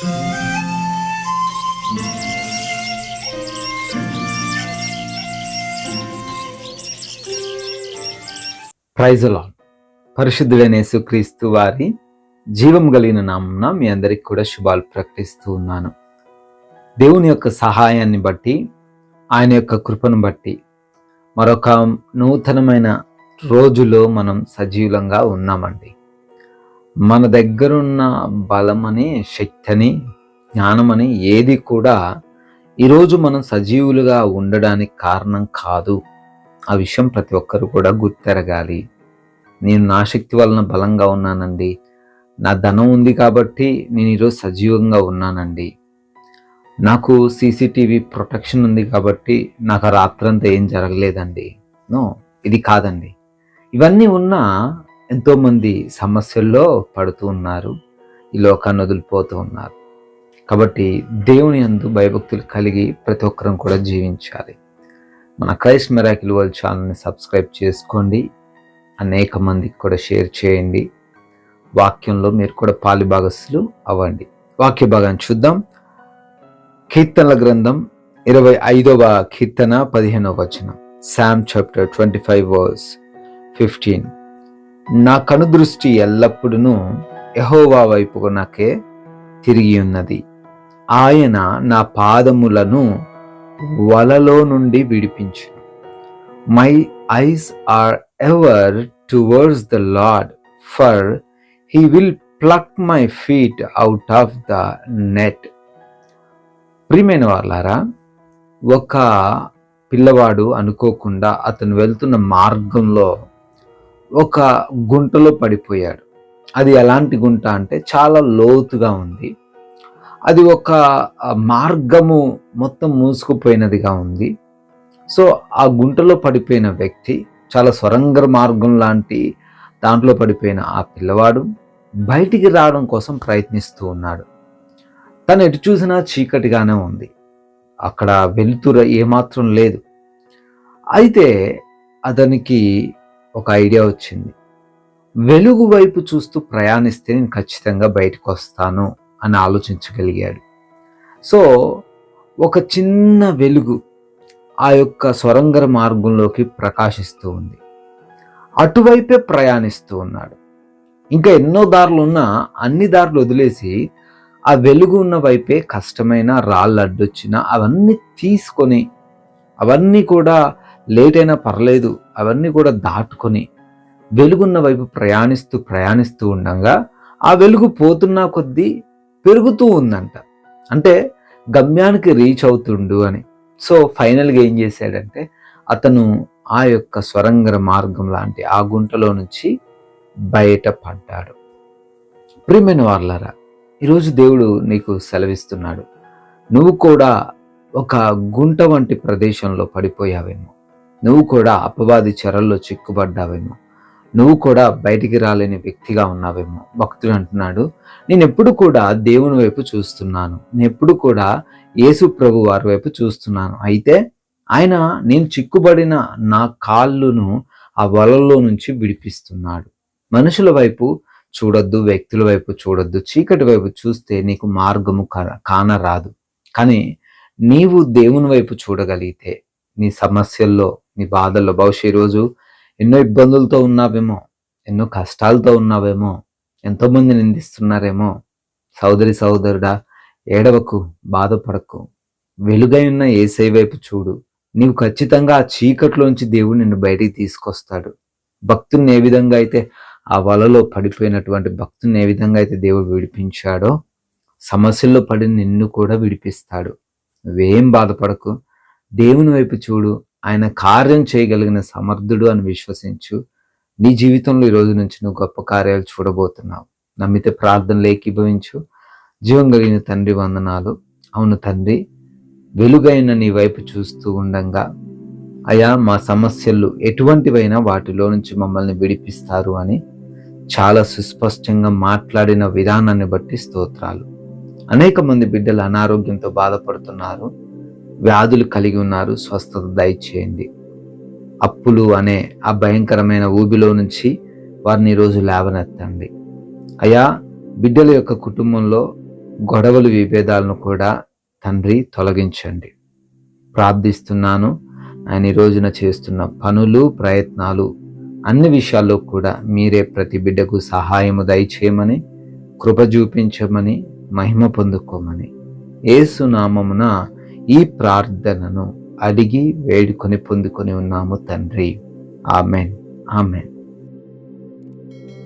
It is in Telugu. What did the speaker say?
Praise the lord. పరిశుద్ధుడైన యేసుక్రీస్తు వారి జీవం కలిగిన నామమున మీ అందరికి కూడా శుభాలు ప్రకటిస్తూ ఉన్నాను. దేవుని యొక్క సహాయాన్ని బట్టి, ఆయన యొక్క కృపను బట్టి మరొక నూతనమైన రోజులో మనం సజీవంగా ఉన్నామండి. మన దగ్గరున్న బలమని, శక్తిని, జ్ఞానమని ఏది కూడా ఈరోజు మనం సజీవులుగా ఉండడానికి కారణం కాదు. ఆ విషయం ప్రతి ఒక్కరు కూడా గుర్తెరగాలి. నేను నా శక్తి వలన బలంగా ఉన్నానండి, నా ధనం ఉంది కాబట్టి నేను ఈరోజు సజీవంగా ఉన్నానండి, నాకు సీసీటీవీ ప్రొటెక్షన్ ఉంది కాబట్టి నాకు ఆ రాత్రంతా ఏం జరగలేదండి. నో, ఇది కాదండి. ఇవన్నీ ఉన్నా ఎంతోమంది సమస్యల్లో పడుతూ ఉన్నారు, ఈ లోకాన్ని వదిలిపోతూ ఉన్నారు. కాబట్టి దేవుని యందు భయభక్తులు కలిగి ప్రతి ఒక్కరం కూడా జీవించాలి. మన క్రైస్ట్ మిరాకిల్ వరల్డ్ ఛానల్ని సబ్స్క్రైబ్ చేసుకోండి, అనేక మందికి కూడా షేర్ చేయండి. వాక్యంలో మీరు కూడా పాలిభాగస్తులు అవ్వండి. వాక్య భాగాన్ని చూద్దాం. కీర్తనల గ్రంథం 25వ కీర్తన 15వ వచనం. Psalm chapter 25 verse 15. నా కనుదృష్టి ఎల్లప్పుడూ యెహోవా వైపుకు నాకే తిరిగి ఉన్నది. ఆయన నా పాదములను వలలో నుండి విడిపించు. My eyes are ever towards the lord, for he will pluck my feet out of the net. ప్రియమైన వాళ్ళారా, ఒక పిల్లవాడు అనుకోకుండా అతను వెళ్తున్న మార్గంలో ఒక గుంటలో పడిపోయాడు. అది ఎలాంటి గుంట అంటే చాలా లోతుగా ఉంది. అది ఒక మార్గము మొత్తం మూసుకుపోయినదిగా ఉంది. సో ఆ గుంటలో పడిపోయిన వ్యక్తి, చాలా సొరంగ మార్గం లాంటి దాంట్లో పడిపోయిన ఆ పిల్లవాడు బయటికి రావడం కోసం ప్రయత్నిస్తూ ఉన్నాడు. తను ఎటు చూసినా చీకటిగానే ఉంది, అక్కడ వెలుతురు ఏమాత్రం లేదు. అయితే అతనికి ఒక ఐడియా వచ్చింది. వెలుగు వైపు చూస్తూ ప్రయాణిస్తే నేను ఖచ్చితంగా బయటకు వస్తాను అని ఆలోచించగలిగాడు. సో ఒక చిన్న వెలుగు ఆ యొక్క సొరంగ మార్గంలోకి ప్రకాశిస్తూ ఉంది. అటువైపే ప్రయాణిస్తూ ఉన్నాడు. ఇంకా ఎన్నో దారులు ఉన్నా అన్ని దారులు వదిలేసి ఆ వెలుగు ఉన్న వైపే కష్టమైన రాళ్ళు అడ్డొచ్చినా అవన్నీ తీసుకొని, అవన్నీ కూడా లేట్ అయినా పర్లేదు, అవన్నీ కూడా దాటుకొని వెలుగున్న వైపు ప్రయాణిస్తూ ఉండగా ఆ వెలుగు పోతున్న కొద్దీ పెరుగుతూ ఉందంట. అంటే గమ్యానికి రీచ్ అవుతుండు అని. సో ఫైనల్గా ఏం చేశాడంటే అతను ఆ యొక్క సొరంగ మార్గం లాంటి ఆ గుంటలో నుంచి బయటపడ్డాడు. ప్రియమైన వాళ్ళారా, ఈరోజు దేవుడు నీకు సెలవిస్తున్నాడు. నువ్వు కూడా ఒక గుంట వంటి ప్రదేశంలో పడిపోయావేమో, నువ్వు కూడా అపవాది చెరల్లో చిక్కుబడ్డావేమో, నువ్వు కూడా బయటికి రాలేని వ్యక్తిగా ఉన్నావేమో. భక్తుడు అంటున్నాడు, నేను ఎప్పుడు కూడా దేవుని వైపు చూస్తున్నాను, నేను ఎప్పుడు కూడా యేసు ప్రభు వారి వైపు చూస్తున్నాను. అయితే ఆయన నేను చిక్కుబడిన నా కాళ్ళను ఆ వలలో నుంచి విడిపిస్తున్నాడు. మనుషుల వైపు చూడొద్దు, వ్యక్తుల వైపు చూడొద్దు, చీకటి వైపు చూస్తే నీకు మార్గము కానరాదు. కానీ నీవు దేవుని వైపు చూడగలిగితే నీ సమస్యల్లో, నీ బాధల్లో, బహుశా రోజు ఎన్నో ఇబ్బందులతో ఉన్నావేమో, ఎన్నో కష్టాలతో ఉన్నావేమో, ఎంతోమంది నిందిస్తున్నారేమో. సోదరి సోదరుడా, ఏడవకు, బాధపడకు, వెలుగై ఉన్న యేసయ్య వైపు చూడు. నీవు ఖచ్చితంగా ఆ చీకట్లోంచి దేవుడు నిన్ను బయటికి తీసుకొస్తాడు. భక్తుని ఏ విధంగా అయితే ఆ వలలో పడిపోయినటువంటి భక్తుని ఏ విధంగా అయితే దేవుడు విడిపించాడో, సమస్యల్లో పడి నిన్ను కూడా విడిపిస్తాడు. నువ్వేం బాధపడకు, దేవుని వైపు చూడు. ఆయన కార్యం చేయగలిగిన సమర్థుడు అని విశ్వసించు. నీ జీవితంలో ఈ రోజు నుంచి నువ్వు గొప్ప కార్యాలు చూడబోతున్నావు. నమ్మితే ప్రార్థనలు ఏకీభవించు. జీవం కలిగిన తండ్రి, వందనాలు. అవును తండ్రి, వెలుగైన నీ వైపు చూస్తూ ఉండంగా అయా మా సమస్యలు ఎటువంటివైనా వాటిలో నుంచి మమ్మల్ని విడిపిస్తారు అని చాలా సుస్పష్టంగా మాట్లాడిన విధానాన్ని బట్టి స్తోత్రాలు. అనేక మంది బిడ్డలు అనారోగ్యంతో బాధపడుతున్నారు, వ్యాధులు కలిగి ఉన్నారు, స్వస్థత దయచేయండి. అప్పులు అనే ఆ భయంకరమైన ఊబిలో నుంచి వారిని ఈరోజు లేవనెత్తండి. అయా, బిడ్డల యొక్క కుటుంబంలో గొడవలు విభేదాలను కూడా తండ్రి తొలగించండి. ప్రార్థిస్తున్నాను. ఆయన ఈ రోజున చేస్తున్న పనులు, ప్రయత్నాలు అన్ని విషయాల్లో కూడా మీరే ప్రతి బిడ్డకు సహాయము దయచేయమని, కృప చూపించమని, మహిమ పొందుకోమని యేసు నామమున ఈ ప్రార్థనను అడిగి వేడుకొని పొందుకొని ఉన్నాము తండ్రి. ఆమెన్. ఆమెన్.